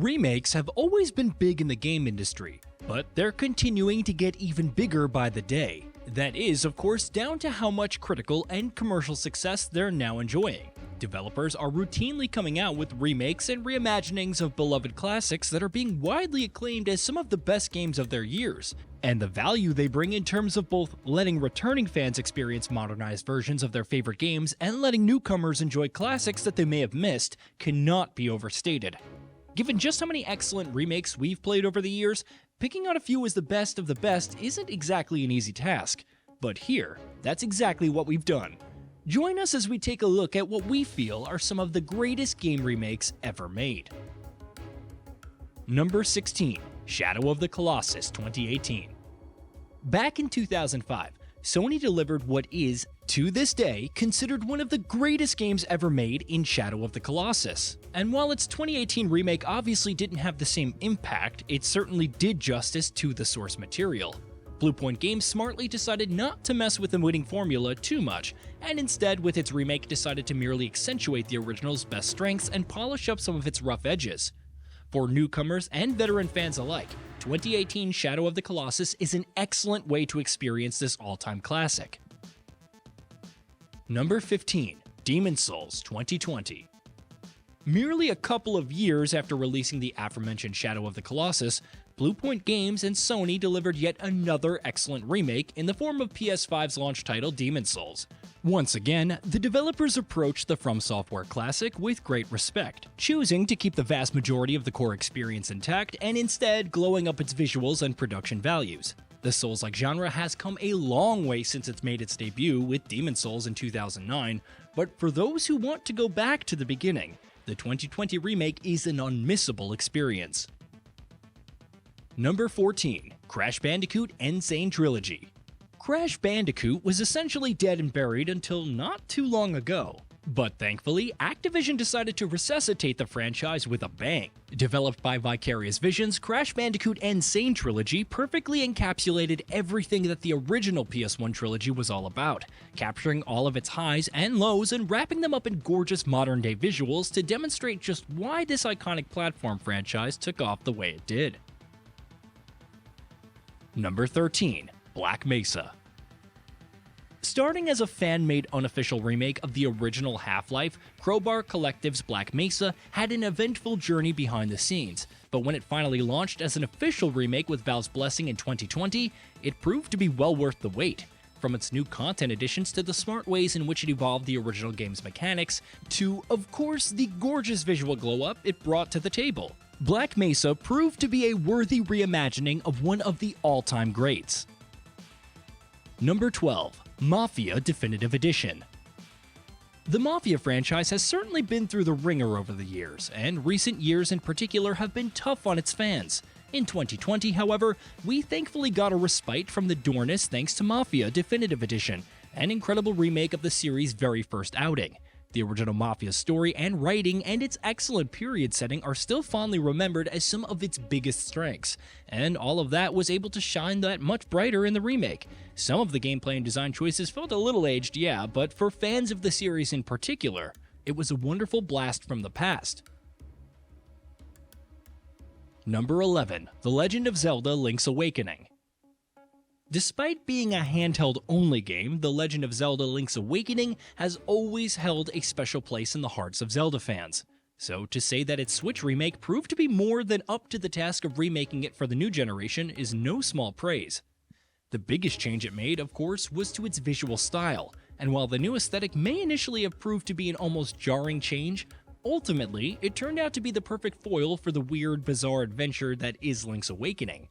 Remakes have always been big in the game industry, but they're continuing to get even bigger by the day. That is, of course, down to how much critical and commercial success they're now enjoying. Developers are routinely coming out with remakes and reimaginings of beloved classics that are being widely acclaimed as some of the best games of their years, and the value they bring in terms of both letting returning fans experience modernized versions of their favorite games and letting newcomers enjoy classics that they may have missed cannot be overstated. Given just how many excellent remakes we've played over the years, picking out a few as the best of the best isn't exactly an easy task. But here, that's exactly what we've done. Join us as we take a look at what we feel are some of the greatest game remakes ever made. Number 16. Shadow of the Colossus 2018. Back in 2005, Sony delivered what is, to this day, considered one of the greatest games ever made in Shadow of the Colossus. And while its 2018 remake obviously didn't have the same impact, it certainly did justice to the source material. Bluepoint Games smartly decided not to mess with the winning formula too much, and instead with its remake decided to merely accentuate the original's best strengths and polish up some of its rough edges. For newcomers and veteran fans alike, 2018 Shadow of the Colossus is an excellent way to experience this all-time classic. Number 15. Demon's Souls 2020. Merely a couple of years after releasing the aforementioned Shadow of the Colossus, Bluepoint Games and Sony delivered yet another excellent remake in the form of PS5's launch title Demon's Souls. Once again, the developers approached the From Software classic with great respect, choosing to keep the vast majority of the core experience intact and instead glowing up its visuals and production values. The Souls-like genre has come a long way since it's made its debut with Demon's Souls in 2009, but for those who want to go back to the beginning, the 2020 remake is an unmissable experience. Number 14. Crash Bandicoot N.SANE Trilogy. Crash Bandicoot was essentially dead and buried until not too long ago. But thankfully, Activision decided to resuscitate the franchise with a bang. Developed by Vicarious Visions, Crash Bandicoot N.SANE Trilogy perfectly encapsulated everything that the original PS1 trilogy was all about, capturing all of its highs and lows and wrapping them up in gorgeous modern-day visuals to demonstrate just why this iconic platform franchise took off the way it did. Number 13. Black Mesa. Starting as a fan-made unofficial remake of the original Half-Life, Crowbar Collective's Black Mesa had an eventful journey behind the scenes, but when it finally launched as an official remake with Valve's blessing in 2020, it proved to be well worth the wait. From its new content additions to the smart ways in which it evolved the original game's mechanics, to, of course, the gorgeous visual glow-up it brought to the table. Black Mesa proved to be a worthy reimagining of one of the all-time greats. Number 12. Mafia Definitive Edition. The Mafia franchise has certainly been through the ringer over the years, and recent years in particular have been tough on its fans. In 2020, however, we thankfully got a respite from the dourness thanks to Mafia Definitive Edition, an incredible remake of the series' very first outing. The original Mafia story and writing and its excellent period setting are still fondly remembered as some of its biggest strengths, and all of that was able to shine that much brighter in the remake. Some of the gameplay and design choices felt a little aged, yeah, but for fans of the series in particular, it was a wonderful blast from the past. Number 11. The Legend of Zelda: Link's Awakening. Despite being a handheld-only game, The Legend of Zelda: Link's Awakening has always held a special place in the hearts of Zelda fans. So to say that its Switch remake proved to be more than up to the task of remaking it for the new generation is no small praise. The biggest change it made, of course, was to its visual style, and while the new aesthetic may initially have proved to be an almost jarring change, ultimately it turned out to be the perfect foil for the weird, bizarre adventure that is Link's Awakening.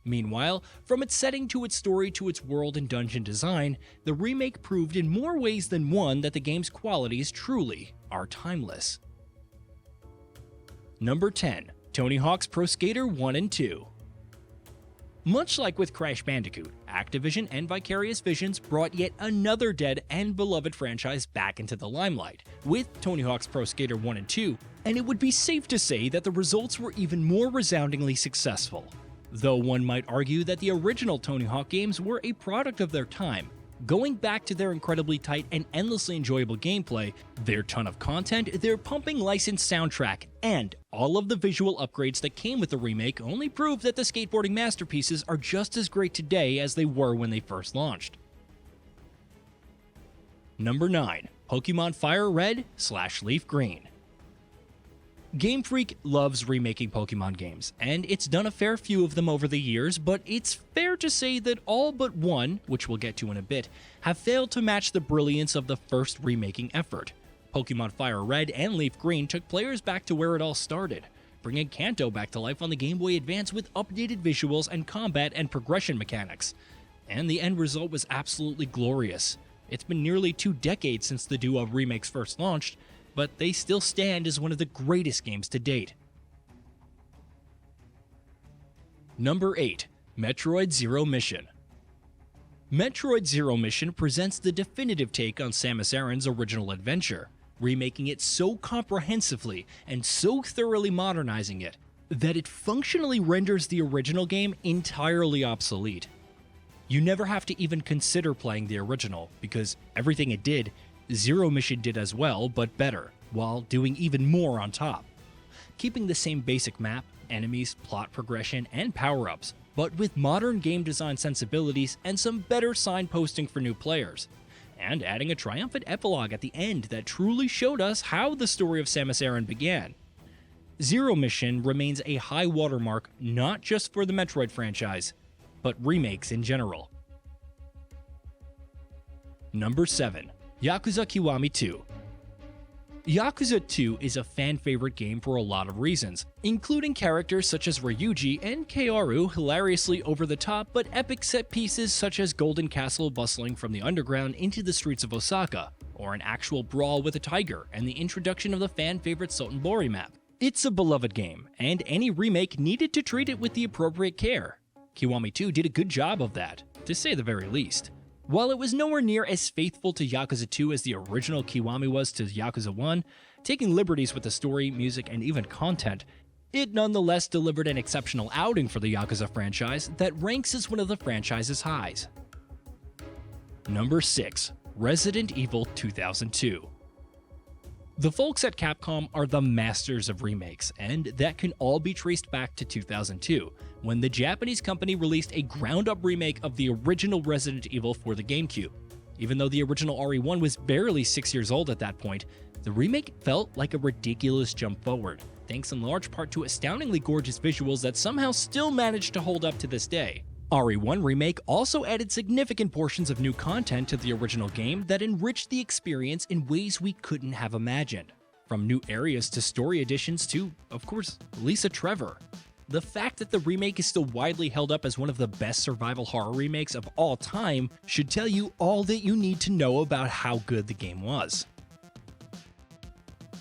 Meanwhile, from its setting to its story to its world and dungeon design, the remake proved in more ways than one that the game's qualities truly are timeless. Number 10. Tony Hawk's Pro Skater 1 and 2. Much like with Crash Bandicoot, Activision and Vicarious Visions brought yet another dead and beloved franchise back into the limelight, with Tony Hawk's Pro Skater 1 and 2, and it would be safe to say that the results were even more resoundingly successful. Though one might argue that the original Tony Hawk games were a product of their time, Going back to their incredibly tight and endlessly enjoyable gameplay, their ton of content, their pumping licensed soundtrack, and all of the visual upgrades that came with the remake only prove that the skateboarding masterpieces are just as great today as they were when they first launched. Number 9. Pokemon Fire Red/Leaf Green. Game Freak loves remaking Pokemon games, and it's done a fair few of them over the years, but it's fair to say that all but one, which we'll get to in a bit, have failed to match the brilliance of the first remaking effort. Pokemon Fire Red and Leaf Green took players back to where it all started, bringing Kanto back to life on the Game Boy Advance with updated visuals and combat and progression mechanics. And the end result was absolutely glorious. It's been nearly 2 decades since the duo remakes first launched, but they still stand as one of the greatest games to date. Number 8. Metroid Zero Mission. Metroid Zero Mission presents the definitive take on Samus Aran's original adventure, remaking it so comprehensively and so thoroughly modernizing it that it functionally renders the original game entirely obsolete. You never have to even consider playing the original, because everything it did, Zero Mission did as well, but better, while doing even more on top. Keeping the same basic map, enemies, plot progression, and power-ups, but with modern game design sensibilities and some better signposting for new players. And adding a triumphant epilogue at the end that truly showed us how the story of Samus Aran began. Zero Mission remains a high watermark not just for the Metroid franchise, but remakes in general. Number 7. Yakuza Kiwami 2. Yakuza 2 is a fan-favorite game for a lot of reasons, including characters such as Ryuji and Kaoru hilariously over-the-top but epic set pieces such as Golden Castle bustling from the underground into the streets of Osaka, or an actual brawl with a tiger and the introduction of the fan-favorite Sotenbori map. It's a beloved game, and any remake needed to treat it with the appropriate care. Kiwami 2 did a good job of that, to say the very least. While it was nowhere near as faithful to Yakuza 2 as the original Kiwami was to Yakuza 1, taking liberties with the story, music, and even content, it nonetheless delivered an exceptional outing for the Yakuza franchise that ranks as one of the franchise's highs. Number 6. Resident Evil 2002. The folks at Capcom are the masters of remakes, and that can all be traced back to 2002, when the Japanese company released a ground-up remake of the original Resident Evil for the GameCube. Even though the original RE1 was barely 6 years old at that point, the remake felt like a ridiculous jump forward, thanks in large part to astoundingly gorgeous visuals that somehow still managed to hold up to this day. RE1 Remake also added significant portions of new content to the original game that enriched the experience in ways we couldn't have imagined. From new areas to story additions to, of course, Lisa Trevor. The fact that the remake is still widely held up as one of the best survival horror remakes of all time should tell you all that you need to know about how good the game was.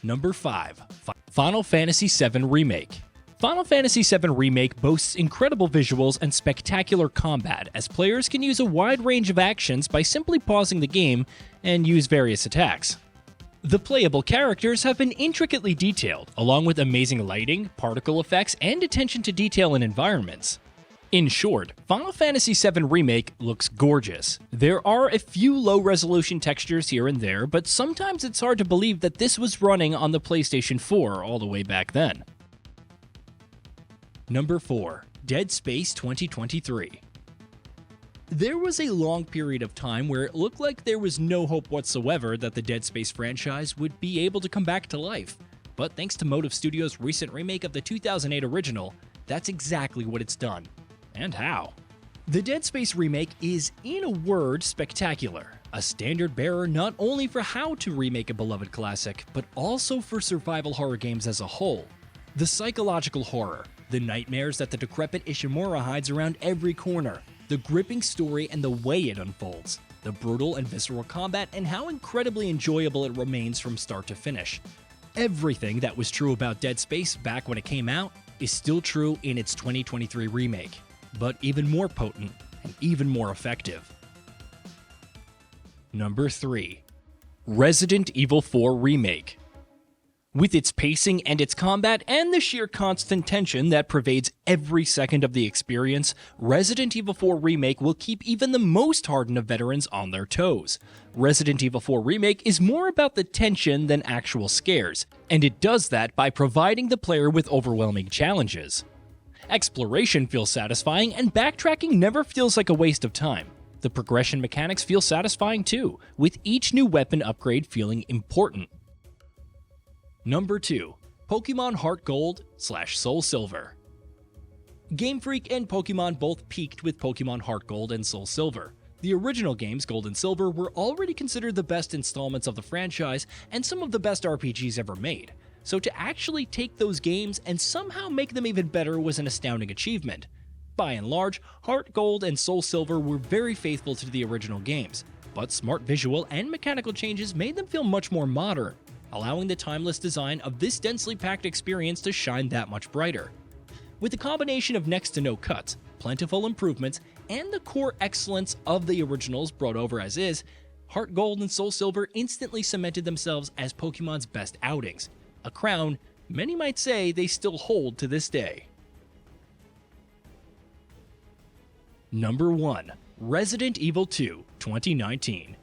Number 5. Final Fantasy VII Remake. Final Fantasy VII Remake boasts incredible visuals and spectacular combat, as players can use a wide range of actions by simply pausing the game and use various attacks. The playable characters have been intricately detailed, along with amazing lighting, particle effects, and attention to detail in environments. In short, Final Fantasy VII Remake looks gorgeous. There are a few low-resolution textures here and there, but sometimes it's hard to believe that this was running on the PlayStation 4 all the way back then. Number 4. Dead Space 2023. There was a long period of time where it looked like there was no hope whatsoever that the Dead Space franchise would be able to come back to life. But thanks to Motive Studios' recent remake of the 2008 original, that's exactly what it's done. And how. The Dead Space remake is, in a word, spectacular. A standard bearer not only for how to remake a beloved classic, but also for survival horror games as a whole. The psychological horror, the nightmares that the decrepit Ishimura hides around every corner, the gripping story and the way it unfolds, the brutal and visceral combat, and how incredibly enjoyable it remains from start to finish. Everything that was true about Dead Space back when it came out is still true in its 2023 remake, but even more potent and even more effective. Number 3. Resident Evil 4 Remake. With its pacing and its combat and the sheer constant tension that pervades every second of the experience, Resident Evil 4 Remake will keep even the most hardened of veterans on their toes. Resident Evil 4 Remake is more about the tension than actual scares, and it does that by providing the player with overwhelming challenges. Exploration feels satisfying, and backtracking never feels like a waste of time. The progression mechanics feel satisfying too, with each new weapon upgrade feeling important. Number 2. Pokemon HEARTGOLD / SOULSILVER. Game Freak and Pokemon both peaked with Pokemon HEARTGOLD and SOULSILVER. The original games, Gold and Silver, were already considered the best installments of the franchise and some of the best RPGs ever made. So to actually take those games and somehow make them even better was an astounding achievement. By and large, HEARTGOLD and SOULSILVER were very faithful to the original games, but smart visual and mechanical changes made them feel much more modern, allowing the timeless design of this densely packed experience to shine that much brighter. With the combination of next to no cuts, plentiful improvements, and the core excellence of the originals brought over as is, HEARTGOLD and SOULSILVER instantly cemented themselves as Pokemon's best outings, a crown many might say they still hold to this day. Number 1. Resident Evil 2 2019.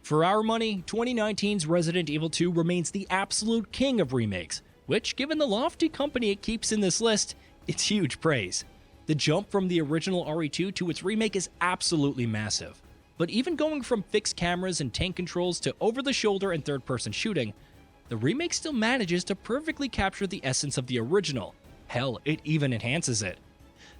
For our money, 2019's Resident Evil 2 remains the absolute king of remakes, which, given the lofty company it keeps in this list, it's huge praise. The jump from the original RE2 to its remake is absolutely massive. But even going from fixed cameras and tank controls to over-the-shoulder and third-person shooting, the remake still manages to perfectly capture the essence of the original. Hell, it even enhances it.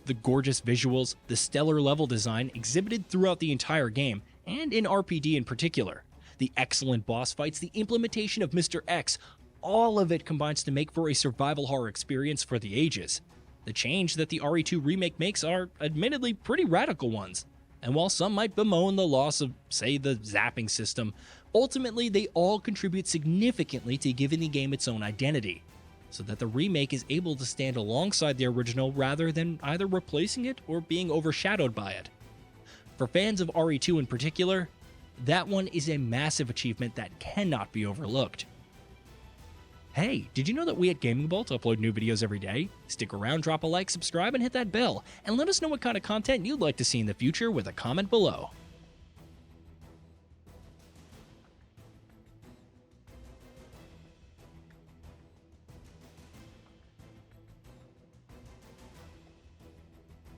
The gorgeous visuals, the stellar level design exhibited throughout the entire game, and in RPD in particular, the excellent boss fights, the implementation of Mr. X, all of it combines to make for a survival horror experience for the ages. The change that the RE2 remake makes are admittedly pretty radical ones, and while some might bemoan the loss of, say, the zapping system, ultimately they all contribute significantly to giving the game its own identity, so that the remake is able to stand alongside the original rather than either replacing it or being overshadowed by it. For fans of RE2 in particular, that one is a massive achievement that cannot be overlooked. Hey, did you know that we at Gaming Vault upload new videos every day? Stick around, drop a like, subscribe, and hit that bell, and let us know what kind of content you'd like to see in the future with a comment below.